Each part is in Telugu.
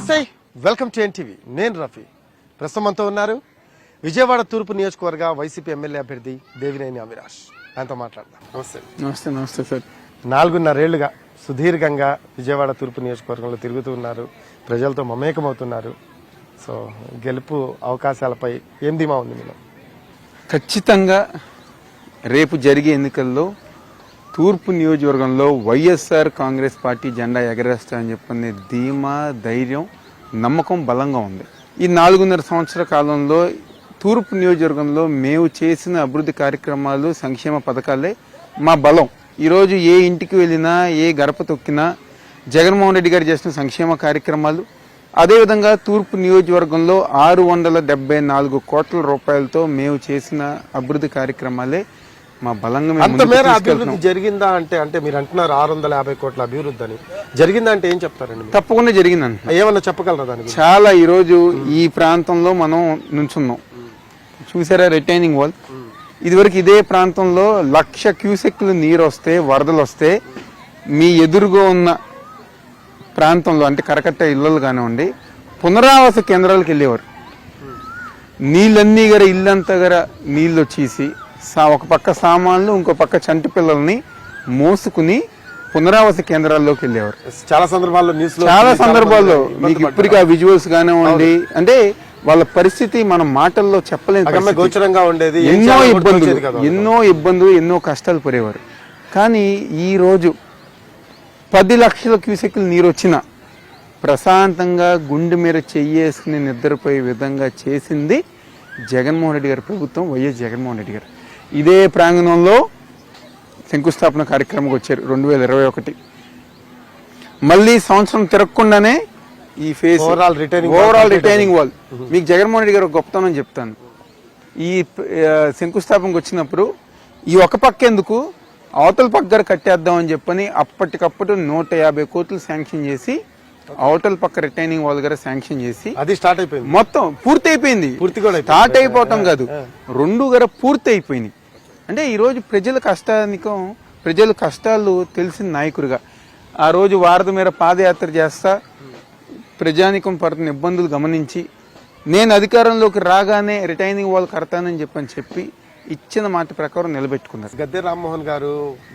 నమస్తే, వెల్కమ్ టు ఎన్టీవీ. నేను రఫీ. ప్రస్తుతం మనతో ఉన్నారు విజయవాడ తూర్పు నియోజకవర్గ వైసీపీ ఎమ్మెల్యే అభ్యర్థి దేవినేని అవినాష్. ఆయనతో మాట్లాడదాం. నమస్తే. నమస్తే. నమస్తే సార్. 4.5 ఏళ్లుగా సుదీర్ఘంగా విజయవాడ తూర్పు నియోజకవర్గంలో తిరుగుతూ ఉన్నారు, ప్రజలతో మమేకమవుతున్నారు. సో గెలుపు అవకాశాలపై ఏం ధీమా ఉంది మీలో? ఖచ్చితంగా రేపు జరిగే ఎన్నికల్లో తూర్పు నియోజకవర్గంలో వైఎస్ఆర్ కాంగ్రెస్ పార్టీ జెండా ఎగరేస్తామని చెప్పని ధీమా, ధైర్యం, నమ్మకం బలంగా ఉంది. ఈ 4.5 సంవత్సరాల కాలంలో తూర్పు నియోజకవర్గంలో మేము చేసిన అభివృద్ధి కార్యక్రమాలు, సంక్షేమ పథకాలే మా బలం. ఈరోజు ఏ ఇంటికి వెళ్ళినా, ఏ గడప తొక్కినా జగన్మోహన్ రెడ్డి గారు చేసిన సంక్షేమ కార్యక్రమాలు, అదేవిధంగా తూర్పు నియోజకవర్గంలో 674 కోట్ల రూపాయలతో మేము చేసిన అభివృద్ధి కార్యక్రమాలే మా బలంగా. అంతమేర అభివృద్ధి జరిగిందా అంటే మీరు అంటున్నారు 650 కోట్ల అభివృద్ధి అని. జరిగిందా అంటే ఏం చెప్తారండి? తప్పకుండా జరిగిందండి. ఏమన్నా చెప్పగలరా దానికి? చాలా. ఈరోజు ఈ ప్రాంతంలో మనం నుంచున్నాం, చూసారా రిటైనింగ్ వాల్. ఇదివరకు ఇదే ప్రాంతంలో 1,00,000 క్యూసెక్లు నీరు వస్తే, వరదలు వస్తే మీ ఎదురుగా ఉన్న ప్రాంతంలో అంటే కరకట్ట ఇళ్ళు కానివ్వండి, పునరావాస కేంద్రాలకు వెళ్ళేవారు. నీళ్ళన్నీ గారు ఇల్లంతా గారు నీళ్ళు వచ్చేసి ఒక పక్క సామాన్లు, ఇంకో పక్క చంటి పిల్లల్ని మోసుకుని పునరావాస కేంద్రాల్లోకి వెళ్ళేవారు. చాలా సందర్భాల్లో మీకు ఇప్పటికీ ఆ విజువల్స్ కానివ్వండి, అంటే వాళ్ళ పరిస్థితి మనం మాటల్లో చెప్పలేని గోచరంగా ఉండేది. ఎన్నో ఇబ్బందులు, ఎన్నో కష్టాలు పడేవారు. కానీ ఈ రోజు 10 లక్షల క్యూసెక్లు నీరు వచ్చినా ప్రశాంతంగా గుండె మీద చెయ్యేసుకుని నిద్రపోయే విధంగా చేసింది జగన్మోహన్ రెడ్డి గారి ప్రభుత్వం, వైఎస్ జగన్మోహన్ రెడ్డి గారు. ఇదే ప్రాంగణంలో శంకుస్థాపన కార్యక్రమంకి వచ్చారు 2021. మళ్ళీ సంవత్సరం తిరగకుండానే ఈ ఫేస్ ఓవరాల్ రిటైనింగ్ వాల్. మీకు జగన్మోహన్ రెడ్డి గారు గొప్పతనం చెప్తాను. ఈ శంకుస్థాపనకు వచ్చినప్పుడు ఈ ఒక పక్క ఎందుకు, అవతల పక్క గారు కట్టేద్దామని చెప్పని అప్పటికప్పుడు 150 కోట్లు శాంక్షన్ చేసి అవతల పక్క రిటైనింగ్ వాల్ గారు శాంక్షన్ చేసి అది స్టార్ట్ అయిపోయింది. మొత్తం పూర్తి అయిపోయింది. స్టార్ట్ అయిపోవటం కాదు, 2 గారు పూర్తి అయిపోయింది. అంటే ఈరోజు ప్రజల కష్టాలు తెలిసిన నాయకుడిగా ఆ రోజు వారధి మీద పాదయాత్ర చేస్తా ప్రజానికం పడుతున్న ఇబ్బందులు గమనించి నేను అధికారంలోకి రాగానే రిటైనింగ్ వాల్ కడతానని చెప్పి ఇచ్చిన మాట ప్రకారం నిలబెట్టుకున్నారు. గద్దె రామ్మోహన్ గారు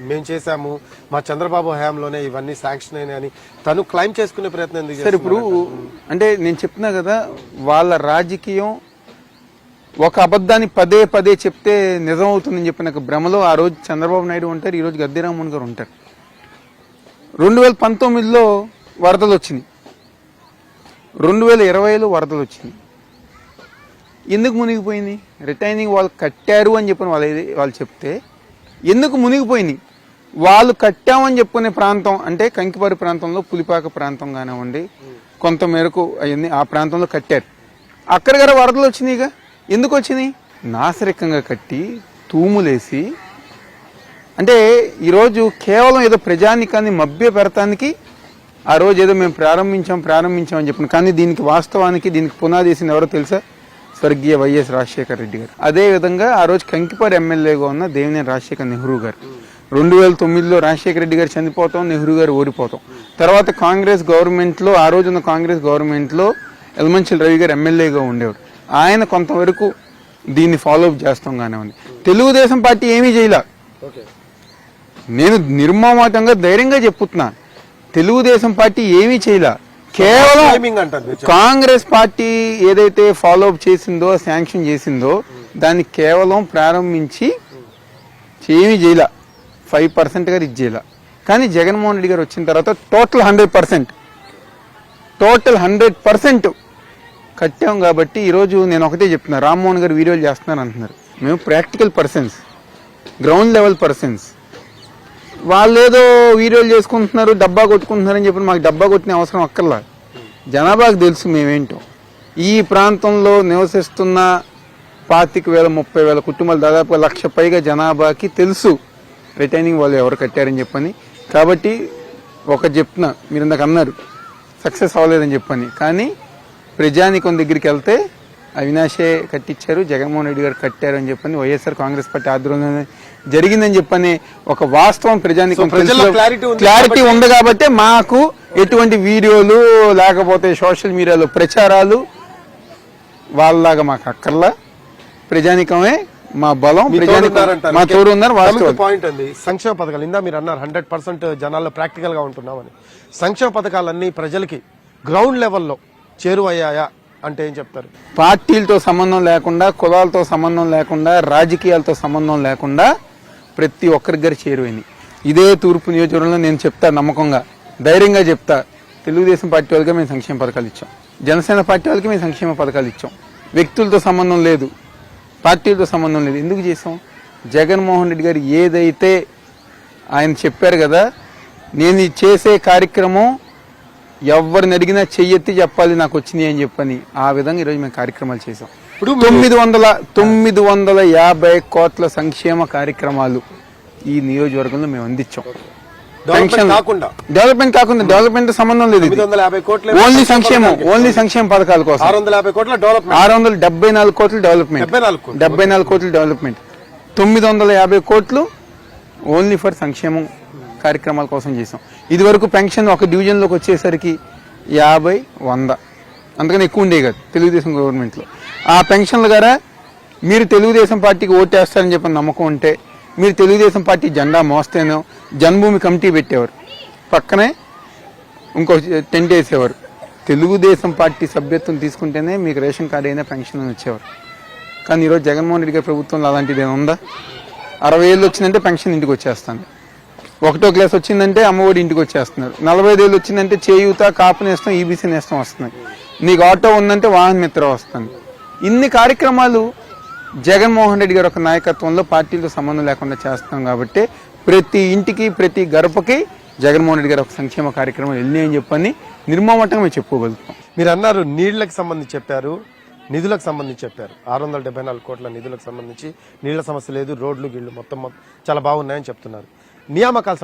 మేము చేశాము, మా చంద్రబాబు హయాంలోనే ఇవన్నీ శాంక్షన్ అయినాయని తను క్లైమ్ చేసుకునే ప్రయత్నం ఎందుకు? సార్ ఇప్పుడు అంటే నేను చెప్తున్నా కదా, వాళ్ళ రాజకీయం ఒక అబద్ధాన్ని పదే పదే చెప్తే నిజం అవుతుందని చెప్పిన భ్రమలో ఆ రోజు చంద్రబాబు నాయుడు ఉంటారు, ఈ రోజు గద్దె రామ్మోహన్ గారు ఉంటారు. 2019లో వరదలు వచ్చినాయి, 2020లో వరదలు వచ్చినాయి. ఎందుకు మునిగిపోయింది? రిటైనింగ్ వాళ్ళు కట్టారు అని చెప్పిన వాళ్ళు చెప్తే ఎందుకు మునిగిపోయింది? వాళ్ళు కట్టామని చెప్పుకునే ప్రాంతం అంటే కంకిపారి ప్రాంతంలో, పులిపాక ప్రాంతం కానివ్వండి, కొంత మేరకు అవన్నీ ఆ ప్రాంతంలో కట్టారు. అక్కడ గారు వరదలు వచ్చినాయిగా. ఎందుకు వచ్చినాయి? నాసరికంగా కట్టి తూములేసి, అంటే ఈరోజు కేవలం ఏదో ప్రజానికాన్ని మభ్య పెడతానికి ఆ రోజు ఏదో మేము ప్రారంభించామని చెప్పిన. కానీ దీనికి వాస్తవానికి దీనికి పునాది వేసింది ఎవరో తెలుసా? స్వర్గీయ వైఎస్ రాజశేఖర రెడ్డి గారు. అదేవిధంగా ఆ రోజు కంకిపారి ఎమ్మెల్యేగా ఉన్న దేవినేని రాజశేఖర్ నెహ్రూ గారు. 2009లో రాజశేఖర రెడ్డి గారు చనిపోతాం, నెహ్రూ గారు ఓడిపోతాం. తర్వాత కాంగ్రెస్ గవర్నమెంట్లో, ఆ రోజున్న కాంగ్రెస్ గవర్నమెంట్లో యలమంచిలి రవి గారు ఎమ్మెల్యేగా ఉండేవారు. ఆయన కొంతవరకు దీన్ని ఫాలోఅప్ చేస్తాం కానివ్వండి. తెలుగుదేశం పార్టీ ఏమీ చేయలే. నేను నిర్మమాటంగా ధైర్యంగా చెప్పుతున్నా, తెలుగుదేశం పార్టీ ఏమీ చేయలే. కేవలం కాంగ్రెస్ పార్టీ ఏదైతే ఫాలోఅప్ చేసిందో, శాంక్షన్ చేసిందో దాన్ని కేవలం ప్రారంభించి ఏమీ చేయలే, 5% గారు ఇది చేయలే. కానీ జగన్మోహన్ రెడ్డి గారు వచ్చిన తర్వాత టోటల్ 100% కట్టాం. కాబట్టి ఈరోజు నేను ఒకటే చెప్తున్నా, రామ్మోహన్ గారు వీడియోలు చేస్తున్నారు అంటున్నారు. మేము practical persons, ground level persons. వాళ్ళు ఏదో వీడియోలు చేసుకుంటున్నారు, డబ్బా కొట్టుకుంటున్నారని చెప్పి మాకు డబ్బా కొట్టిన అవసరం అక్కర్లా. జనాభాకు తెలుసు మేమేంటో. ఈ ప్రాంతంలో నివసిస్తున్న 25,000, 30,000 కుటుంబాలు, దాదాపుగా 1,00,000 పైగా జనాభాకి తెలుసు రిటైనింగ్ వాళ్ళు ఎవరు కట్టారని చెప్పని. కాబట్టి చెప్తున్నా, మీరు ఇందాక అన్నారు సక్సెస్ అవ్వలేదని చెప్పని, కానీ ప్రజానికం దగ్గరికి వెళ్తే అవినాషే కట్టించారు, జగన్మోహన్ రెడ్డి గారు కట్టారు అని చెప్పని వైఎస్ఆర్ కాంగ్రెస్ పార్టీ ఆధ్వర్యంలో జరిగిందని చెప్పని ఒక వాస్తవం ప్రజానికి క్లారిటీ ఉంది కాబట్టి మాకు ఎటువంటి వీడియోలు లేకపోతే సోషల్ మీడియాలో ప్రచారాలు వాళ్ళలాగా మాకు అక్కర్లా. ప్రజానికమే మా బలం, మా తోడు ఉన్నారు. పాయింట్ అండి, సంక్షేమ పథకాలు ఇందా మీరు అన్నారు 100% జనాల్లో ప్రాక్టికల్ గా ఉంటున్నామని. సంక్షేమ పథకాలన్నీ ప్రజలకి గ్రౌండ్ లెవెల్లో చేరువయ్యాయా అంటే ఏం చెప్తారు? పార్టీలతో సంబంధం లేకుండా, కులాలతో సంబంధం లేకుండా, రాజకీయాలతో సంబంధం లేకుండా ప్రతి ఒక్కరికి గారు చేరువైంది. ఇదే తూర్పు నియోజకవర్గంలో నేను చెప్తా, నమ్మకంగా ధైర్యంగా చెప్తా, తెలుగుదేశం పార్టీ వాళ్ళకి మేము సంక్షేమ పథకాలు ఇచ్చాం, జనసేన పార్టీ వాళ్ళకి మేము సంక్షేమ పథకాలు ఇచ్చాం. వ్యక్తులతో సంబంధం లేదు, పార్టీలతో సంబంధం లేదు. ఎందుకు చేసాం? జగన్మోహన్ రెడ్డి గారు ఏదైతే ఆయన చెప్పారు కదా, నేను చేసే కార్యక్రమం ఎవరిని అడిగినా చెయ్యెత్తి చెప్పాలి నాకు వచ్చినాయి అని చెప్పని, ఆ విధంగా ఈరోజు మేము కార్యక్రమాలు చేసాం. ఇప్పుడు 950 కోట్ల సంక్షేమ కార్యక్రమాలు ఈ నియోజకవర్గంలో మేము అందించాం. డెవలప్మెంట్ కాకుండా డెవలప్మెంట్ సంబంధం లేదు, ఓన్లీ సంక్షేమ పథకాల కోసం 674 కోట్లు డెవలప్మెంట్, 74 కోట్లు డెవలప్మెంట్, 950 కోట్లు ఓన్లీ ఫర్ సంక్షేమం కార్యక్రమాల కోసం చేసాం. ఇది వరకు పెన్షన్ ఒక డివిజన్లోకి వచ్చేసరికి 50, 100 అంతకన్నా ఎక్కువ ఉండే కాదు తెలుగుదేశం గవర్నమెంట్లో. ఆ పెన్షన్ల ద్వారా మీరు తెలుగుదేశం పార్టీకి ఓటేస్తారని చెప్పిన నమ్మకం ఉంటే, మీరు తెలుగుదేశం పార్టీ జెండా మోస్తేనో జన్మభూమి కమిటీ పెట్టేవారు, పక్కనే ఇంకో టెంట్ వేసేవారు. తెలుగుదేశం పార్టీ సభ్యత్వం తీసుకుంటేనే మీకు రేషన్ కార్డు అయినా పెన్షన్ వచ్చేవారు. కానీ ఈరోజు జగన్మోహన్ రెడ్డి గారి ప్రభుత్వంలో అలాంటిది ఏమైనా ఉందా? 60 ఏళ్ళు వచ్చిందంటే పెన్షన్ ఇంటికి వచ్చేస్తాను, 1వ క్లాస్ వచ్చిందంటే అమ్మఒడి ఇంటికి వచ్చేస్తున్నారు, 45 ఏళ్ళు వచ్చిందంటే చేయూత, కాపు నేస్తం, ఈబీసీ నేస్తం వస్తున్నాయి, నీకు ఆటో ఉందంటే వాహన మిత్ర వస్తుంది. ఇన్ని కార్యక్రమాలు జగన్మోహన్ రెడ్డి గారి ఒక నాయకత్వంలో పార్టీలతో సంబంధం లేకుండా చేస్తున్నాం కాబట్టి ప్రతి ఇంటికి, ప్రతి గడపకి జగన్మోహన్ రెడ్డి గారు ఒక సంక్షేమ కార్యక్రమం వెళ్ళి అని చెప్పని నిర్మోహమాటంగా మేము చెప్పుకోగలుగుతాం. మీరు అన్నారు నీళ్లకు సంబంధించి చెప్పారు, నిధులకు సంబంధించి చెప్పారు. 674 కోట్ల నిధులకు సంబంధించి నీళ్ల సమస్య లేదు, రోడ్లు గిళ్ళు మొత్తం చాలా బాగున్నాయని చెప్తున్నారు. నియామకాలు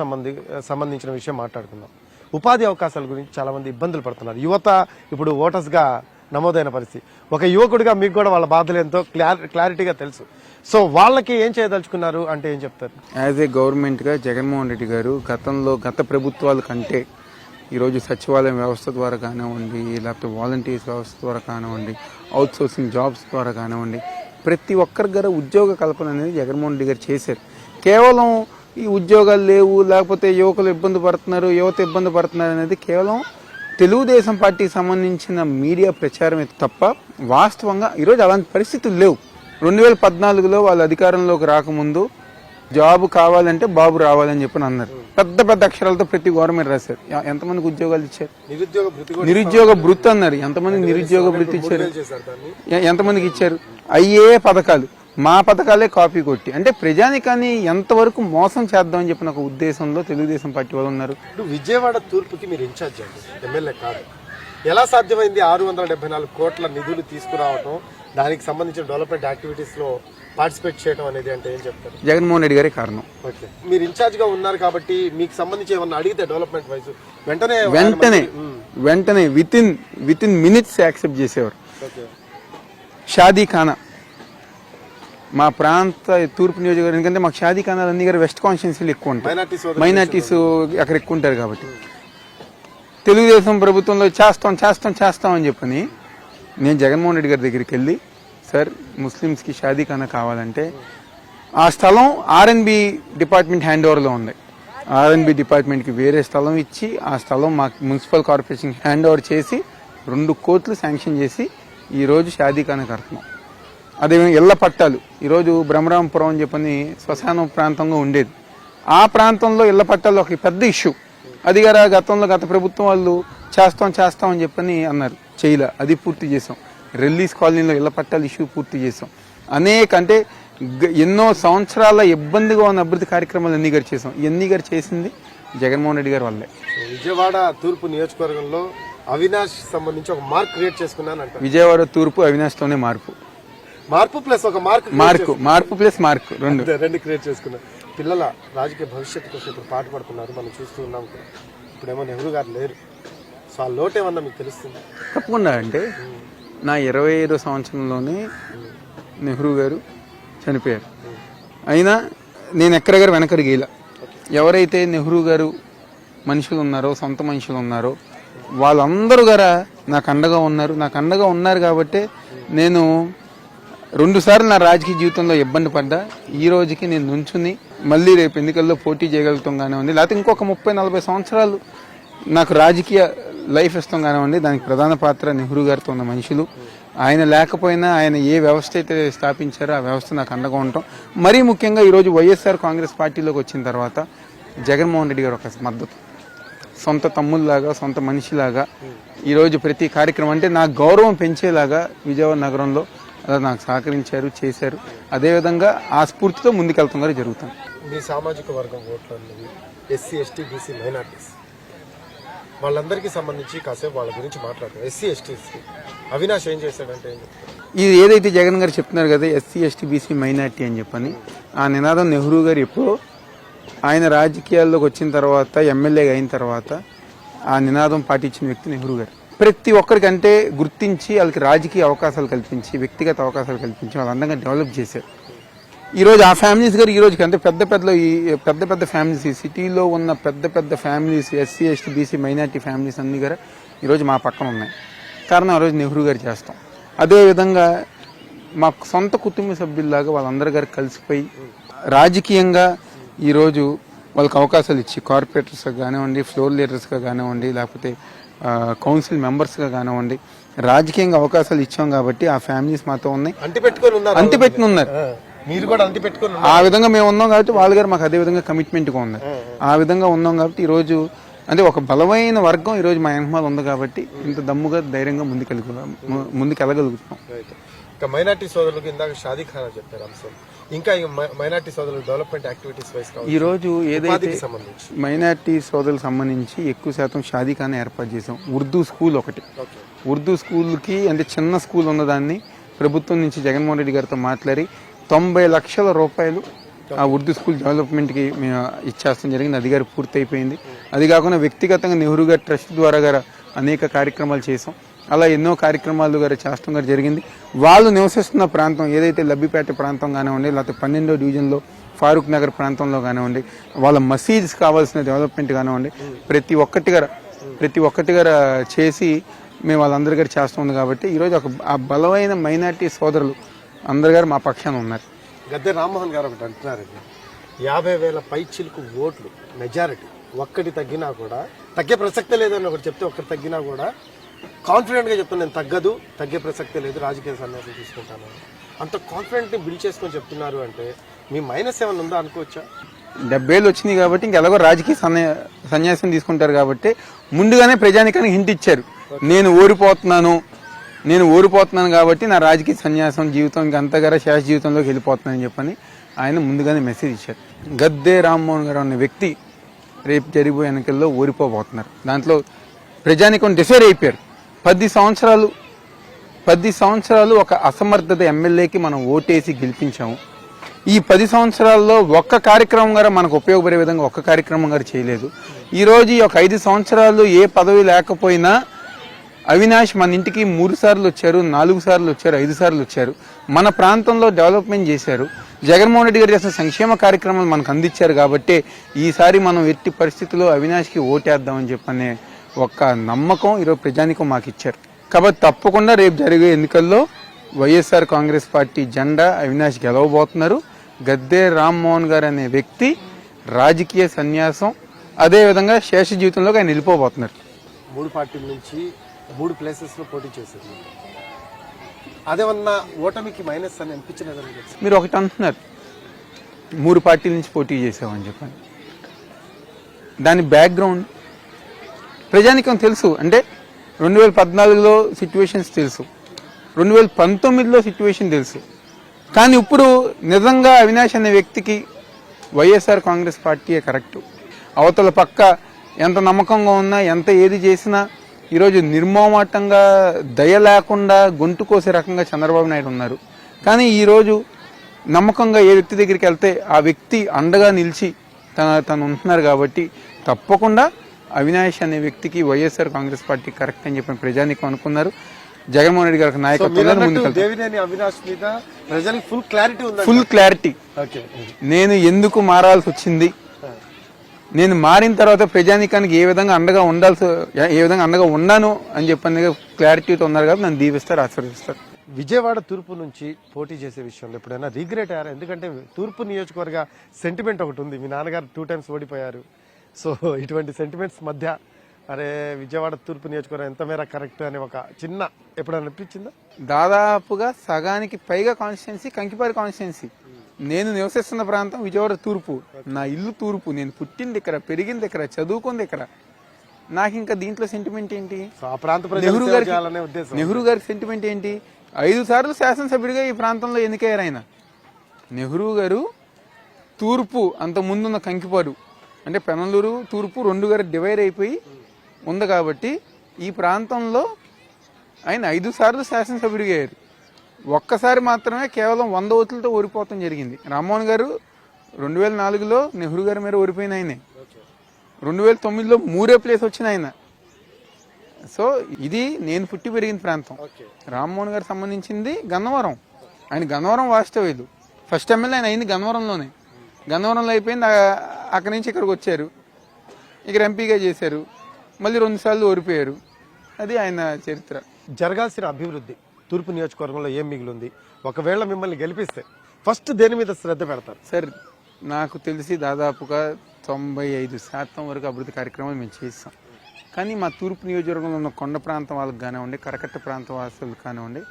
సంబంధించిన విషయం మాట్లాడుకుందాం. ఉపాధి అవకాశాల గురించి చాలా మంది ఇబ్బందులు పడుతున్నారు. యువత ఇప్పుడు ఓటర్స్ గా నమోదైన పరిస్థితి. ఒక యువకుడిగా మీకు కూడా వాళ్ళ బాధలు ఎంతో క్లారిటీగా తెలుసు. సో వాళ్ళకి ఏం చేయదలుచుకున్నారు అంటే ఏం చెప్తారు? యాజ్ ఏ గవర్నమెంట్ గా జగన్మోహన్ రెడ్డి గారు గత ప్రభుత్వాల కంటే ఈరోజు సచివాలయం వ్యవస్థ ద్వారా కానివ్వండి, లేకపోతే వాలంటీర్స్ వ్యవస్థ ద్వారా కానివ్వండి, అవుట్ సోర్సింగ్ జాబ్స్ ద్వారా కానివ్వండి, ప్రతి ఒక్కరి గారు ఉద్యోగ కల్పన అనేది జగన్మోహన్ రెడ్డి గారు చేశారు. కేవలం ఈ ఉద్యోగాలు లేవు, లేకపోతే యువకులు ఇబ్బంది పడుతున్నారు, యువత ఇబ్బంది పడుతున్నారు అనేది కేవలం తెలుగుదేశం పార్టీకి సంబంధించిన మీడియా ప్రచారమే తప్ప వాస్తవంగా ఈరోజు అలాంటి పరిస్థితులు లేవు. 2014లో వాళ్ళు అధికారంలోకి రాకముందు జాబ్ కావాలంటే బాబు రావాలని చెప్పి అన్నారు. పెద్ద పెద్ద అక్షరాలతో ప్రతి గవర్నమెంట్ రాశారు. ఎంతమందికి ఉద్యోగాలు ఇచ్చారు? నిరుద్యోగ భృతి అన్నారు. ఎంతమందికి నిరుద్యోగ భృతి ఇచ్చారు? ఎంతమందికి ఇచ్చారు? అయ్యే పథకాలు, మా పథకాలే కాపీ కొట్టి, అంటే ప్రజానికాన్ని ఎంతవరకు మోసం చేద్దామని చెప్పిన ఒక ఉద్దేశంలో తెలుగుదేశం పార్టీ వాళ్ళు ఉన్నారు. విజయవాడ తూర్పుకి మీరు ఇన్ఛార్జ్ అండి, ఎమ్మెల్యే కాదు. ఎలా సాధ్యమైంది 674 కోట్ల నిధులు తీసుకురావటం, దానికి సంబంధించిన డెవలప్మెంట్ యాక్టివిటీస్ లో పార్టిసిపేట్ చేయడం అనేది అంటే ఏం చెప్తారు? జగన్మోహన్ రెడ్డి గారే కారణం. ఓకే, మీరు ఇన్ఛార్జ్ గా ఉన్నారు కాబట్టి మీకు సంబంధించి ఏమన్నా అడిగితే డెవలప్మెంట్ వైజ్ వెంటనే విత్ ఇన్ మినిట్స్ యాక్సెప్ట్ చేసేవారు. షాదీ ఖానా మా ప్రాంత తూర్పు నియోజకవర్గం ఎందుకంటే మాకు షాదీ ఖానాలు అన్ని గారు వెస్ట్ కాన్స్టిట్యున్సీలు ఎక్కువ ఉంటాయి, మైనార్టీస్ అక్కడ ఎక్కువ ఉంటారు కాబట్టి తెలుగుదేశం ప్రభుత్వంలో చేస్తాం అని చెప్పని నేను జగన్మోహన్ రెడ్డి గారి దగ్గరికి వెళ్ళి, సార్ ముస్లిమ్స్కి షాదీ ఖానా కావాలంటే ఆ స్థలం ఆర్ఎన్బి డిపార్ట్మెంట్ హ్యాండ్ ఓవర్లో ఉంది. ఆర్ఎన్బి డిపార్ట్మెంట్కి వేరే స్థలం ఇచ్చి ఆ స్థలం మాకు మున్సిపల్ కార్పొరేషన్ హ్యాండ్ ఓవర్ చేసి 2 కోట్లు శాంక్షన్ చేసి ఈరోజు షాదీ ఖానా కడుతున్నాం. అదేవిధంగా ఇళ్ల పట్టాలు, ఈరోజు బ్రహ్మరాంపురం అని చెప్పని శ్మశానం ప్రాంతంగా ఉండేది, ఆ ప్రాంతంలో ఇళ్ల పట్టాలు ఒక పెద్ద ఇష్యూ. అది గారా గత ప్రభుత్వం వాళ్ళు చేస్తాం అని చెప్పని అన్నారు, చేయలే, అది పూర్తి చేసాం. రెల్లీస్ కాలనీలో ఇళ్ల పట్టాల ఇష్యూ పూర్తి చేసాం. అంటే ఎన్నో సంవత్సరాల ఇబ్బందిగా ఉన్న అభివృద్ధి కార్యక్రమాలు అన్ని గారు చేసాం. ఇవన్నీ గారు చేసింది జగన్మోహన్ రెడ్డి గారి వల్లే. విజయవాడ తూర్పు నియోజకవర్గంలో అవినాష్ సంబంధించి ఒక మార్క్ క్రియేట్ చేసుకున్నాను. విజయవాడ తూర్పు అవినాష్ తోనే మార్పు ప్లస్ ఒక మార్పు ప్లస్ మార్క్ రెండు క్రియేట్ చేసుకున్నారు. పిల్లల రాజకీయ భవిష్యత్తు కోసం ఇప్పుడు పాటు పడుతున్నారు, మనం చూస్తూ ఉన్నాం. ఇప్పుడేమో నెహ్రూ గారు లేరు, సో ఆ లోటు ఏమన్నా మీకు తెలుస్తుంది? తప్పకుండా. అంటే నా 25వ సంవత్సరంలోనే నెహ్రూ గారు చనిపోయారు. అయినా నేను ఎక్కడ గారు వెనకరిగేలా. ఎవరైతే నెహ్రూ గారు మనుషులు ఉన్నారో, సొంత మనుషులు ఉన్నారో వాళ్ళందరూ గారా నాకు అండగా ఉన్నారు. నాకు అండగా ఉన్నారు కాబట్టి నేను 2 సార్లు నా రాజకీయ జీవితంలో ఇబ్బంది పడ్డా. ఈ రోజుకి నేను నుంచుని మళ్ళీ రేపు ఎన్నికల్లో పోటీ చేయగలుగుతాం కానివ్వండి, లేకపోతే ఇంకొక 30-40 సంవత్సరాలు నాకు రాజకీయ లైఫ్ ఇస్తాం కానివ్వండి, దానికి ప్రధాన పాత్ర నెహ్రూ గారితో ఉన్న మనుషులు. ఆయన లేకపోయినా ఆయన ఏ వ్యవస్థ అయితే స్థాపించారో ఆ వ్యవస్థ నాకు అండగా ఉంటాం. మరీ ముఖ్యంగా ఈరోజు వైఎస్ఆర్ కాంగ్రెస్ పార్టీలోకి వచ్చిన తర్వాత జగన్మోహన్ రెడ్డి గారు ఒక మద్దతు, సొంత తమ్ముళ్ళలాగా, సొంత మనిషిలాగా ఈరోజు ప్రతి కార్యక్రమం అంటే నాకు గౌరవం పెంచేలాగా విజయవాడ నగరంలో అలా నాకు సహకరించారు, చేశారు. అదేవిధంగా ఆ స్ఫూర్తితో ముందుకెళ్తాం గారు జరుగుతాం. మీ సామాజిక వర్గం ఓట్లు అన్నవి ఎస్సీ, ఎస్టీ, బీసీ, మైనార్టీస్ వాళ్ళందరికీ సంబంధించి కాసేపు వాళ్ళ గురించి మాట్లాడతాం. ఎస్సీ, ఎస్టీస్కి అవినాష్ ఏం చేశాడంటే ఏం చెప్తారు? ఇది ఏదైతే జగన్ గారు చెప్తున్నారు కదా ఎస్సీ, ఎస్టీ, బీసీ, మైనార్టీ అని చెప్పని, ఆ నినాదం నెహ్రూ గారు ఎప్పుడో ఆయన రాజకీయాల్లోకి వచ్చిన తర్వాత, ఎమ్మెల్యేగా అయిన తర్వాత ఆ నినాదం పాటించిన వ్యక్తి నెహ్రూ గారు. ప్రతి ఒక్కరికంటే గుర్తించి వాళ్ళకి రాజకీయ అవకాశాలు కల్పించి, వ్యక్తిగత అవకాశాలు కల్పించి వాళ్ళు అందంగా డెవలప్ చేశారు. ఈరోజు ఆ ఫ్యామిలీస్ గారు ఈరోజుకి అంటే పెద్ద పెద్ద ఫ్యామిలీస్, ఈ సిటీలో ఉన్న పెద్ద families, SC, ST, BC, minority families అన్ని గారు ఈరోజు మా పక్కన ఉన్నాయి. కారణం ఆ రోజు నెహ్రూ గారు చేస్తాం. అదేవిధంగా మా సొంత కుటుంబ సభ్యుల్లాగా వాళ్ళందరి గారు కలిసిపోయి రాజకీయంగా ఈరోజు వాళ్ళకి అవకాశాలు ఇచ్చి కార్పొరేటర్స్గా కానివ్వండి, ఫ్లోర్ లీడర్స్గా కానివ్వండి, లేకపోతే కౌన్సిల్ మెంబర్స్గా కానివ్వండి, రాజకీయంగా అవకాశాలు ఇచ్చాం కాబట్టి ఆ ఫ్యామిలీస్ మాతో ఉన్నాయి, అంటిపెట్టుకుని ఉన్నారు. మీరు కూడా అంటిపెట్టుకుని ఆ విధంగా మేము ఉన్నాం కాబట్టి వాళ్ళు గారు మాకు అదే విధంగా కమిట్మెంట్గా ఉన్నారు. ఆ విధంగా ఉన్నాం కాబట్టి ఈరోజు అంటే ఒక బలమైన వర్గం ఈరోజు మా వెనకమాల ఉంది కాబట్టి ఇంత దమ్ముగా ధైర్యంగా ముందుకెళ్ళగలుగుతున్నాం. ఇంకా మైనార్టీ సోదరులకు ఇందాక షాదీ ఖానా చెప్పారు అంశం. ఇంకా మైనార్టీ సోదరులు డెవలప్మెంట్ యాక్టివిటీస్ వైస్ ఈ రోజు ఏదైతే మైనార్టీ సోదరులకు సంబంధించి ఎక్కువ శాతం షాదీ ఖానా ఏర్పాటు చేసాం. ఉర్దూ స్కూల్ ఒకటి, ఉర్దూ స్కూల్కి అంటే చిన్న స్కూల్ ఉన్నదాన్ని ప్రభుత్వం నుంచి జగన్మోహన్ రెడ్డి గారితో మాట్లాడి 90 లక్షల రూపాయలు ఆ ఉర్దూ స్కూల్ డెవలప్మెంట్కి మేము ఇచ్చేస్తాం జరిగింది. అది గారు పూర్తి అయిపోయింది. అది కాకుండా వ్యక్తిగతంగా నెహ్రూ గారి ట్రస్ట్ ద్వారా గారు అనేక కార్యక్రమాలు చేసాం. అలా ఎన్నో కార్యక్రమాలు గారు చేస్తాం గారు జరిగింది. వాళ్ళు నివసిస్తున్న ప్రాంతం ఏదైతే లబ్బిపేట ప్రాంతం కానివ్వండి, లేకపోతే 12వ డివిజన్లో ఫారూక్ నగర్ ప్రాంతంలో కానివ్వండి, వాళ్ళ మసీద్స్ కావాల్సిన డెవలప్మెంట్ కానివ్వండి, ప్రతి ఒక్కటి గారు చేసి మేము వాళ్ళందరి గారు చేస్తుంది. కాబట్టి ఈరోజు ఆ బలమైన మైనార్టీ సోదరులు అందరు గారు మా పక్షాన ఉన్నారు. గద్దె రామ్మోహన్ గారు ఒకటి అంటున్నారండి, 50,000 పైచిలకు ఓట్లు మెజారిటీ ఒక్కటి తగ్గినా కూడా, తగ్గే ప్రసక్తే లేదని ఒకటి చెప్తే ఒక్కటి తగ్గినా కూడా కాన్ఫిడెంట్గా చెప్తాను, నేను తగ్గే ప్రసక్తే లేదు, రాజకీయ సన్యాసం తీసుకుంటాను. అంత కాన్ఫిడెంట్ని బిల్డ్ చేసుకొని చెప్తున్నారు అంటే మీ మైనస్ ఏమైనా ఉందా అనుకోవచ్చా? 70 ఏళ్ళు వచ్చినాయి కాబట్టి ఇంకెలాగో రాజకీయ సన్యాసం తీసుకుంటారు కాబట్టి ముందుగానే ప్రజానికానికి హింట్ ఇచ్చారు, నేను ఓడిపోతున్నాను కాబట్టి నా రాజకీయ సన్యాసం జీవితం ఇంకంతగారా శేష జీవితంలోకి వెళ్ళిపోతున్నానని చెప్పని ఆయన ముందుగానే మెసేజ్ ఇచ్చారు. గద్దె రామ్మోహన్ గారు అనే వ్యక్తి రేపు జరిగిపోయే ఎన్నికల్లో ఓడిపోబోతున్నారు. దాంట్లో ప్రజానికం డిసైడ్ అయిపోయారు. 10 సంవత్సరాలు ఒక అసమర్థత ఎమ్మెల్యేకి మనం ఓటేసి గెలిపించాము. ఈ 10 సంవత్సరాల్లో ఒక్క కార్యక్రమం గారు మనకు ఉపయోగపడే విధంగా ఒక్క కార్యక్రమం గారు చేయలేదు. ఈరోజు ఈ ఒక 5 సంవత్సరాలు ఏ పదవి లేకపోయినా అవినాష్ మన ఇంటికి 3 సార్లు వచ్చారు, 4 సార్లు వచ్చారు, 5 సార్లు వచ్చారు. మన ప్రాంతంలో డెవలప్మెంట్ చేశారు. జగన్మోహన్ రెడ్డి గారు చేసిన సంక్షేమ కార్యక్రమాలు మనకు అందించారు. కాబట్టి ఈసారి మనం ఎట్టి పరిస్థితుల్లో అవినాష్కి ఓటేద్దామని చెప్పనే ఒక్క నమ్మకం ఈరోజు ప్రజానికం మాకు ఇచ్చారు. కాబట్టి తప్పకుండా రేపు జరిగే ఎన్నికల్లో వైఎస్ఆర్ కాంగ్రెస్ పార్టీ జెండా అవినాష్ గెలవబోతున్నారు. గద్దె రామ్మోహన్ గారు అనే వ్యక్తి రాజకీయ సన్యాసం, అదేవిధంగా శేష జీవితంలోకి ఆయన వెళ్ళిపోబోతున్నారు. 3 పార్టీల నుంచి 3 ప్లేసెస్లో పోటీ చేశారు. అదేమన్నా ఓటమికి మైనస్ అని అనిపించలేదని మీరు ఒకటి అంటున్నారు, 3 పార్టీల నుంచి పోటీ చేసామని చెప్పండి. దాని బ్యాక్గ్రౌండ్ ప్రజానికం తెలుసు. అంటే 2014లో సిచ్యువేషన్స్ తెలుసు, 2019లో సిచ్యువేషన్ తెలుసు. కానీ ఇప్పుడు నిజంగా అవినాష్ అనే వ్యక్తికి వైఎస్ఆర్ కాంగ్రెస్ పార్టీయే కరెక్టు. అవతల పక్క ఎంత నమ్మకంగా ఉన్నా, ఎంత ఏది చేసినా ఈరోజు నిర్మోమాటంగా దయ లేకుండా గొంతు కోసే రకంగా చంద్రబాబు నాయుడు ఉన్నారు. కానీ ఈరోజు నమ్మకంగా ఏ వ్యక్తి దగ్గరికి వెళ్తే ఆ వ్యక్తి అండగా నిలిచి తను ఉంటున్నారు. కాబట్టి తప్పకుండా అవినాష్ అనే వ్యక్తికి వైఎస్ఆర్ కాంగ్రెస్ పార్టీ కరెక్ట్ అని చెప్పిన ప్రజానికం అనుకున్నారు. జగన్మోహన్ రెడ్డి గారి నాయకత్వంలో ముందుకు దేవినేని అవినాష్ మీద ప్రజలకు ఫుల్ క్లారిటీ ఉంది. Full clarity. ఓకే. నేను ఎందుకు మారాల్సి వచ్చింది, నేను మారిన తర్వాత ప్రజానీకానికి ఏ విధంగా అండగా ఉన్నాను అని చెప్పని క్లారిటీతో ఉన్నారు కాబట్టి నన్ను దీవిస్తారు, ఆశీర్వదిస్తారు. విజయవాడ తూర్పు నుంచి పోటీ చేసే విషయంలో ఎప్పుడైనా రిగ్రెట్ అయ్యారా? ఎందుకంటే తూర్పు నియోజకవర్గ సెంటిమెంట్ ఒకటి ఉంది. మీ నాన్నగారు 2 times ఓడిపోయారు. సో ఇటువంటి సెంటిమెంట్స్ మధ్య అరే విజయవాడ తూర్పు నియోజకవర్గం ఎంత మేర కరెక్ట్ అని ఒక చిన్న ఎప్పుడైనా అనిపించిందా? దాదాపుగా సగానికి పైగా కాన్స్టిట్యున్సీ కంకిపారి కాన్స్టిట్యున్సీ. నేను నివసిస్తున్న ప్రాంతం విజయవాడ తూర్పు. నా ఇల్లు తూర్పు. నేను పుట్టింది ఇక్కడ, పెరిగింది ఇక్కడ, చదువుకుంది ఇక్కడ. నాకు ఇంకా దీంట్లో సెంటిమెంట్ ఏంటి? నెహ్రూ గారి సెంటిమెంట్ ఏంటి? 5 సార్లు శాసనసభ్యుడిగా ఈ ప్రాంతంలో ఎన్నికయ్యారు ఆయన. నెహ్రూ గారు తూర్పు, అంత ముందున్న కంకిపాడు అంటే పెనలూరు తూర్పు 2 గారు డివైడ్ అయిపోయి ఉంది కాబట్టి ఈ ప్రాంతంలో ఆయన 5 సార్లు శాసనసభ్యుడిగా అయ్యారు. ఒక్కసారి మాత్రమే కేవలం 100 ఓట్లతో ఓడిపోవటం జరిగింది. రామ్మోహన్ గారు 2004లో నెహ్రూ గారి మీద ఓడిపోయిన ఆయనే. 2009లో 3 ప్లేస్ వచ్చిన ఆయన. సో ఇది నేను పుట్టి పెరిగిన ప్రాంతం. రామ్మోహన్ గారికి సంబంధించింది గన్నవరం. ఆయన గన్నవరం వాస్తవ్యులు. ఫస్ట్ ఎమ్మెల్యే ఆయన అయింది గన్నవరంలోనే. గన్నవరంలో అయిపోయింది. అక్కడి నుంచి ఇక్కడికి వచ్చారు, ఇక్కడ ఎంపీగా చేశారు, మళ్ళీ 2 సార్లు ఓడిపోయారు. అది ఆయన చరిత్ర. జరగాల్సిన అభివృద్ధి తూర్పు నియోజకవర్గంలో ఏం మిగిలింది? ఒకవేళ మిమ్మల్ని గెలిపిస్తే ఫస్ట్ దేని మీద శ్రద్ధ పెడతారు? సార్ నాకు తెలిసి దాదాపుగా 95% వరకు అభివృద్ధి కార్యక్రమాలు మేము చేస్తాం. కానీ మా తూర్పు నియోజకవర్గంలో ఉన్న కొండ ప్రాంతం వాళ్ళకి కానివ్వండి, కరకట్ట ప్రాంత వాసులకు కానివ్వండి,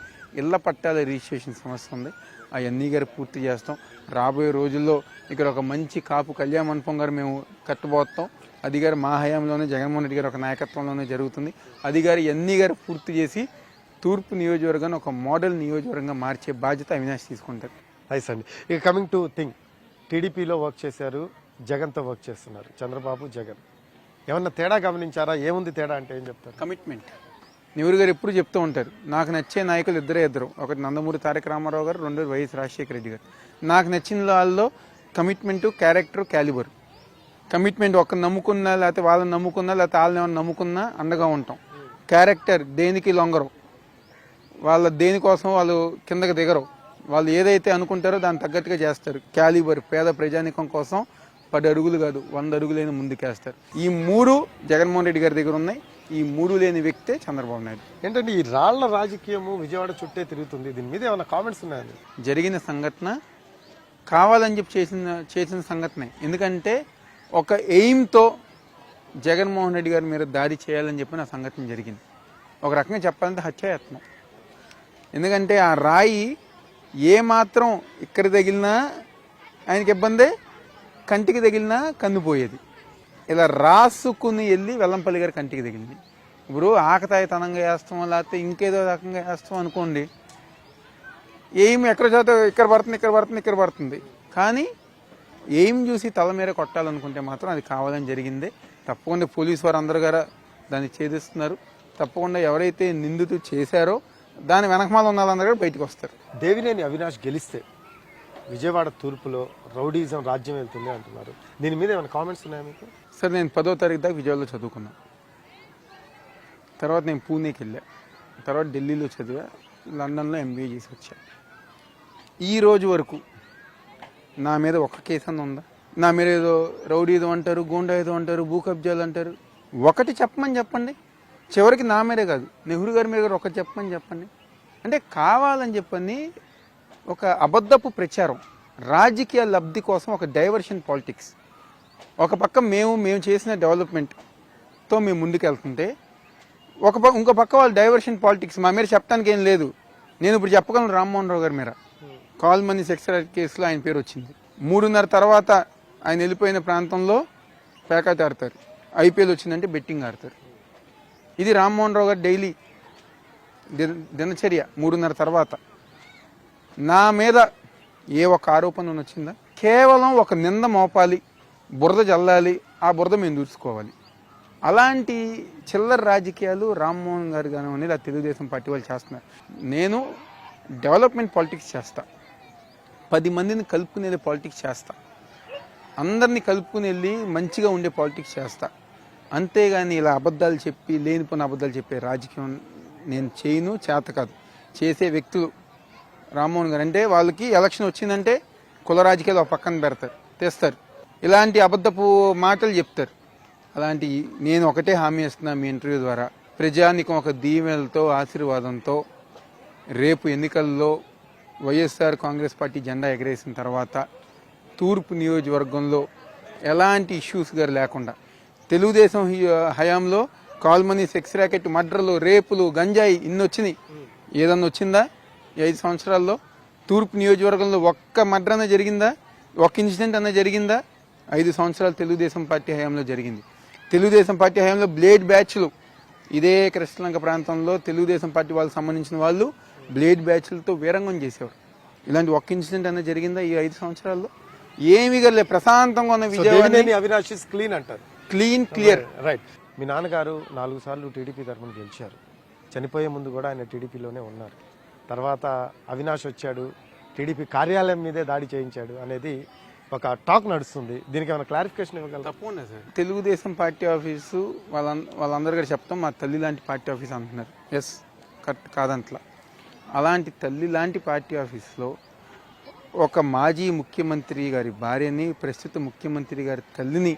ఇళ్ల పట్టాల రిజిస్ట్రేషన్ సమస్య ఉంది. అవన్నీ గారు పూర్తి చేస్తాం. రాబోయే రోజుల్లో ఇక్కడ ఒక మంచి కాపు కళ్యాణ మండపం గారు మేము కట్టబోతాం. అది గారు మా హయాంలోనే జగన్మోహన్ రెడ్డి గారు ఒక నాయకత్వంలోనే జరుగుతుంది. అది గారు ఎన్ని గారు పూర్తి చేసి తూర్పు నియోజకవర్గాన్ని ఒక మోడల్ నియోజకవర్గంగా మార్చే బాధ్యత అవినాష్ తీసుకుంటారు. నైస్ అండి. ఇక కమింగ్ టు థింగ్, టీడీపీలో వర్క్ చేశారు, జగన్తో వర్క్ చేస్తున్నారు. చంద్రబాబు జగన్ ఏమన్నా తేడా గమనించారా? ఏముంది తేడా అంటే ఏం చెప్తారు? కమిట్మెంట్. నెహ్రూ గారు ఎప్పుడు చెప్తూ ఉంటారు, నాకు నచ్చే నాయకులు ఇద్దరు. ఒకటి నందమూరి తారక రామారావు గారు, 2 వైఎస్ రాజశేఖర రెడ్డి గారు. నాకు నచ్చిన వాళ్ళలో కమిట్మెంటు, క్యారెక్టర్, క్యాలిబర్. కమిట్మెంట్ ఒక నమ్ముకున్నా, లేకపోతే వాళ్ళని నమ్ముకున్నా, లేకపోతే వాళ్ళని ఏమైనా నమ్ముకున్నా అండగా ఉంటాం. క్యారెక్టర్ దేనికి లొంగరు, వాళ్ళ దేనికోసం వాళ్ళు కిందకి దిగరు. వాళ్ళు ఏదైతే అనుకుంటారో దాన్ని తగ్గట్టుగా చేస్తారు. క్యాలిబర్ పేద ప్రజానికం కోసం 10 అడుగులు కాదు 100 అడుగులైన ముందుకేస్తారు. ఈ 3 జగన్మోహన్ రెడ్డి గారి దగ్గర ఉన్నాయి. ఈ 3 లేని వ్యక్తే చంద్రబాబు నాయుడు. ఏంటంటే ఈ రాళ్ల రాజకీయము విజయవాడ చుట్టే తిరుగుతుంది. దీని మీద ఏమైనా కామెంట్స్ ఉన్నాయండి? జరిగిన సంఘటన కావాలని చెప్పి చేసిన సంఘటనే. ఎందుకంటే ఒక ఎయిమ్తో జగన్మోహన్ రెడ్డి గారి మీద దాడి చేయాలని చెప్పి నా సంఘటన జరిగింది. ఒక రకంగా చెప్పాలంటే హత్యాయత్నం. ఎందుకంటే ఆ రాయి ఏమాత్రం ఇక్కడ తగిలినా ఆయనకి ఇబ్బందే, కంటికి తగిలినా కన్నుపోయేది. ఇలా రాసుకుని వెళ్ళి వెల్లంపల్లి గారి కంటికి తగిలింది. ఇప్పుడు ఆకతాయితనంగా వేస్తాం, లేకపోతే ఇంకేదో రకంగా వేస్తాం అనుకోండి, ఏం ఎక్కడ చదువు ఇక్కడ పడుతుంది. కానీ ఏం చూసి తల మీద కొట్టాలనుకుంటే మాత్రం అది కావాలని జరిగిందే. తప్పకుండా పోలీసు వారు అందరు గారు దాన్ని ఛేదిస్తున్నారు. తప్పకుండా ఎవరైతే నిందితు చేశారో దాని వెనకమాల ఉన్న వాళ్ళందరూ కూడా బయటకు వస్తారు. దేవినేని అవినాష్ గెలిస్తే విజయవాడ తూర్పులో రౌడీజం రాజ్యం వెళ్తుంది అంటున్నారు. దీని మీద ఏమైనా కామెంట్స్ ఉన్నాయా మీకు? సార్ నేను 10వ తరగతి దాకా విజయవాడలో చదువుకున్నాను. తర్వాత నేను పూణేకి వెళ్ళా, తర్వాత ఢిల్లీలో చదివా, లండన్లో MBA చేసి వచ్చా. ఈ రోజు వరకు నా మీద ఒక్క కేసు అన్న ఉందా? నా మీద ఏదో రౌడీదో అంటారు, గూండా ఏదో అంటారు, భూ కబ్జాలు అంటారు. ఒకటి చెప్పండి. చివరికి నా మీదే కాదు, నెహ్రూ గారి మీద కూడా ఒకటి చెప్పండి. అంటే కావాలని చెప్పని ఒక అబద్ధపు ప్రచారం, రాజకీయ లబ్ధి కోసం ఒక డైవర్షన్ పాలిటిక్స్. ఒక పక్క మేము చేసిన డెవలప్మెంట్తో మేము ముందుకెళ్తుంటే ఇంకో పక్క వాళ్ళు డైవర్షన్ పాలిటిక్స్ మా మీద చెప్పడానికి ఏం లేదు. నేను ఇప్పుడు చెప్పగలను, రామ్మోహన్ రావు గారి మీద కాల్ మనీ సెక్స్ కేసులో ఆయన పేరు వచ్చింది. 3:30 తర్వాత ఆయన వెళ్ళిపోయిన ప్రాంతంలో పేకాట ఆడతారు, IPL వచ్చిందంటే బెట్టింగ్ ఆడతారు. ఇది రామ్మోహన్ రావు గారు డైలీ దినచర్య. 3:30 తర్వాత నా మీద ఏ ఒక్క ఆరోపణ వచ్చిందా? కేవలం ఒక నింద మోపాలి, బురద జల్లాలి, ఆ బురద మేము దూసుకోవాలి. అలాంటి చిల్లర రాజకీయాలు రామ్మోహన్ గారు కానివ్వండి, లేదా తెలుగుదేశం పార్టీ వాళ్ళు చేస్తున్నారు. నేను డెవలప్మెంట్ పాలిటిక్స్ చేస్తా, 10 మందిని కలుపుకునేది పాలిటిక్స్ చేస్తా, అందరినీ కలుపుకుని వెళ్ళి మంచిగా ఉండే పాలిటిక్స్ చేస్తా. అంతేగాని ఇలా అబద్ధాలు చెప్పి లేనిపోయిన అబద్ధాలు చెప్పే రాజకీయం నేను చేయను, చేత కాదు చేసే వ్యక్తులు రామ్మోహన్ గారు. అంటే వాళ్ళకి ఎలక్షన్ వచ్చిందంటే కుల రాజకీయాలు ఒక పక్కన పెడతారు, తెస్తారు, ఇలాంటి అబద్ధపు మాటలు చెప్తారు. అలాంటి నేను ఒకటే హామీ ఇస్తున్నా మీ ఇంటర్వ్యూ ద్వారా, ప్రజానికం ఒక దీవెనలతో ఆశీర్వాదంతో రేపు ఎన్నికల్లో వైఎస్ఆర్ కాంగ్రెస్ పార్టీ జెండా ఎగరేసిన తర్వాత తూర్పు నియోజకవర్గంలో ఎలాంటి ఇష్యూస్ గారు లేకుండా, తెలుగుదేశం హయాంలో కాల్మనీ, సెక్స్ ర్యాకెట్, మర్డర్లు, రేపులు, గంజాయి ఇన్ని వచ్చినాయి. ఏదన్నా వచ్చిందా ఈ 5 సంవత్సరాల్లో? తూర్పు నియోజకవర్గంలో ఒక్క మర్డర్ అన్న జరిగిందా? ఒక్క ఇన్సిడెంట్ అన్న జరిగిందా? 5 సంవత్సరాలు తెలుగుదేశం పార్టీ హయాంలో జరిగింది. తెలుగుదేశం పార్టీ హయాంలో బ్లేడ్ బ్యాచ్లు, ఇదే కృష్ణలంక ప్రాంతంలో తెలుగుదేశం పార్టీ వాళ్ళకి సంబంధించిన వాళ్ళు బ్లేడ్ బ్యాచ్లతో వీరంగం చేసేవారు. ఇలాంటి ఒక్క ఇన్సిడెంట్ అన్న జరిగిందా ఈ 5 సంవత్సరాల్లో? ఏమీ గలే. ప్రశాంతంగా ఉన్న విజయవాడ అవినాష్ ఇస్ క్లీన్ అంటారు. Clean, clear. రైట్. మీ నాన్నగారు 4 సార్లు టీడీపీ తరఫున గెలిచారు. చనిపోయే ముందు కూడా ఆయన టీడీపీలోనే ఉన్నారు. తర్వాత అవినాష్ వచ్చాడు, టీడీపీ కార్యాలయం మీదే దాడి చేయించాడు అనేది ఒక టాక్ నడుస్తుంది. దీనికి ఏమైనా క్లారిఫికేషన్ ఇవ్వగలరా? తప్పకుండా సార్. తెలుగుదేశం పార్టీ ఆఫీసు వాళ్ళందరూ కూడా చెప్తాం మా తల్లి లాంటి పార్టీ ఆఫీస్ అంటున్నారు. ఎస్, కరెక్ట్ కాదంట్లా. అలాంటి తల్లి లాంటి పార్టీ ఆఫీస్లో ఒక మాజీ ముఖ్యమంత్రి గారి భార్యని, ప్రస్తుత ముఖ్యమంత్రి గారి తల్లిని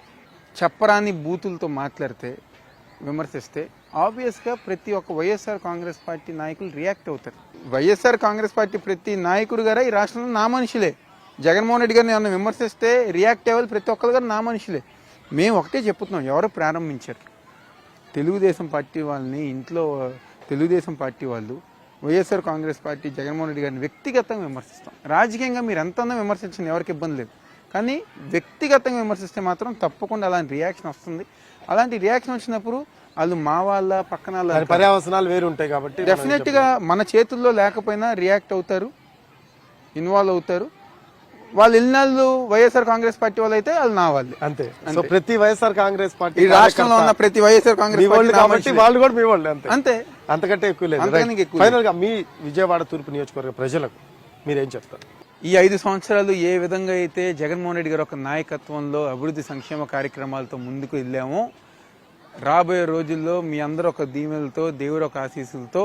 చెప్పరాని బూతులతో మాట్లాడితే, విమర్శిస్తే ఆబ్వియస్గా ప్రతి ఒక్క వైఎస్ఆర్ కాంగ్రెస్ పార్టీ నాయకులు రియాక్ట్ అవుతారు. వైఎస్ఆర్ కాంగ్రెస్ పార్టీ ప్రతి నాయకుడు గారు ఈ రాష్ట్రంలో నా మనుషులే. జగన్మోహన్ రెడ్డి గారిని ఏమన్నా విమర్శిస్తే రియాక్ట్ అవ్వాలి ప్రతి ఒక్కరు గారు నా మనుషులే. మేము ఒకటే చెప్తున్నాం, ఎవరు ప్రారంభించారు? తెలుగుదేశం పార్టీ వాళ్ళని ఇంట్లో తెలుగుదేశం పార్టీ వాళ్ళు వైఎస్ఆర్ కాంగ్రెస్ పార్టీ జగన్మోహన్ రెడ్డి గారిని వ్యక్తిగతంగా విమర్శిస్తాం. రాజకీయంగా మీరు ఎంతన్నా విమర్శించండి, ఎవరికి ఇబ్బంది లేదు. కానీ వ్యక్తిగతంగా విమర్శిస్తే మాత్రం తప్పకుండా అలాంటి రియాక్షన్ వస్తుంది. అలాంటి రియాక్షన్ వచ్చినప్పుడు వాళ్ళు మా వాళ్ళ పక్కన పర్యావసనాలు వేరు ఉంటాయి కాబట్టి డెఫినెట్ గా మన చేతుల్లో లేకపోయినా రియాక్ట్ అవుతారు, ఇన్వాల్వ్ అవుతారు. వాళ్ళు ఇన్నాళ్ళు వైఎస్ఆర్ కాంగ్రెస్ పార్టీ వాళ్ళు అయితే వాళ్ళు నా వాళ్ళు అంతే. సో ప్రతి వైఎస్ఆర్ కాంగ్రెస్ పార్టీ ఈ రాష్ట్రంలో ఉన్న ప్రతి వైఎస్ఆర్ కాంగ్రెస్ కాబట్టి వాళ్ళు కూడా మీ వాళ్ళు అంతే. అంతే, అంతకంటే ఎక్కువ లేదు. ఫైనల్ గా మీ విజయవాడ తూర్పు నియోజకవర్గ ప్రజలకు మీరేం చెప్తారు? ఈ 5 సంవత్సరాలు ఏ విధంగా అయితే జగన్మోహన్ రెడ్డి గారు ఒక నాయకత్వంలో అభివృద్ధి సంక్షేమ కార్యక్రమాలతో ముందుకు వెళ్ళామో, రాబోయే రోజుల్లో మీ అందరూ ఒక దీవెనలతో, దేవుడు ఒక ఆశీస్సులతో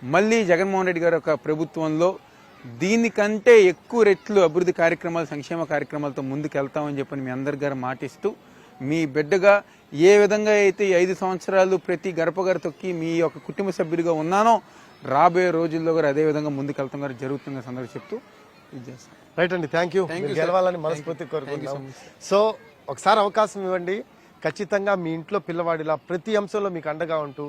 మళ్ళీ జగన్మోహన్ రెడ్డి గారు ఒక ప్రభుత్వంలో దీనికంటే ఎక్కువ రెట్లు అభివృద్ధి కార్యక్రమాలు, సంక్షేమ కార్యక్రమాలతో ముందుకు వెళ్తామని చెప్పని మీ అందరి గారు మాటిస్తూ, మీ బిడ్డగా ఏ విధంగా అయితే ఈ 5 సంవత్సరాలు ప్రతి గడప గారు తొక్కి మీ యొక్క కుటుంబ సభ్యుడిగా ఉన్నానో, రాబోయే రోజుల్లో కూడా అదే విధంగా ముందుకు వెళ్తాం గారు జరుగుతుందని సందర్భం చెప్తూ ఇది చేస్తాం. రైట్ అండి, థ్యాంక్ యూ. గెలవాలని మనస్ఫూర్తి కోరుకుంటున్నాం. సో ఒకసారి అవకాశం ఇవ్వండి. ఖచ్చితంగా మీ ఇంట్లో పిల్లవాడిలా ప్రతి అంశంలో మీకు అండగా ఉంటూ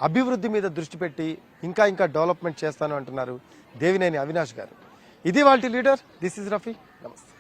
అభివృద్ధి మీద దృష్టి పెట్టి ఇంకా ఇంకా డెవలప్మెంట్ చేస్తాను అంటున్నారు దేవినేని అవినాష్ గారు. ఇది వాళ్ళ లీడర్. This is Rafi. నమస్తే.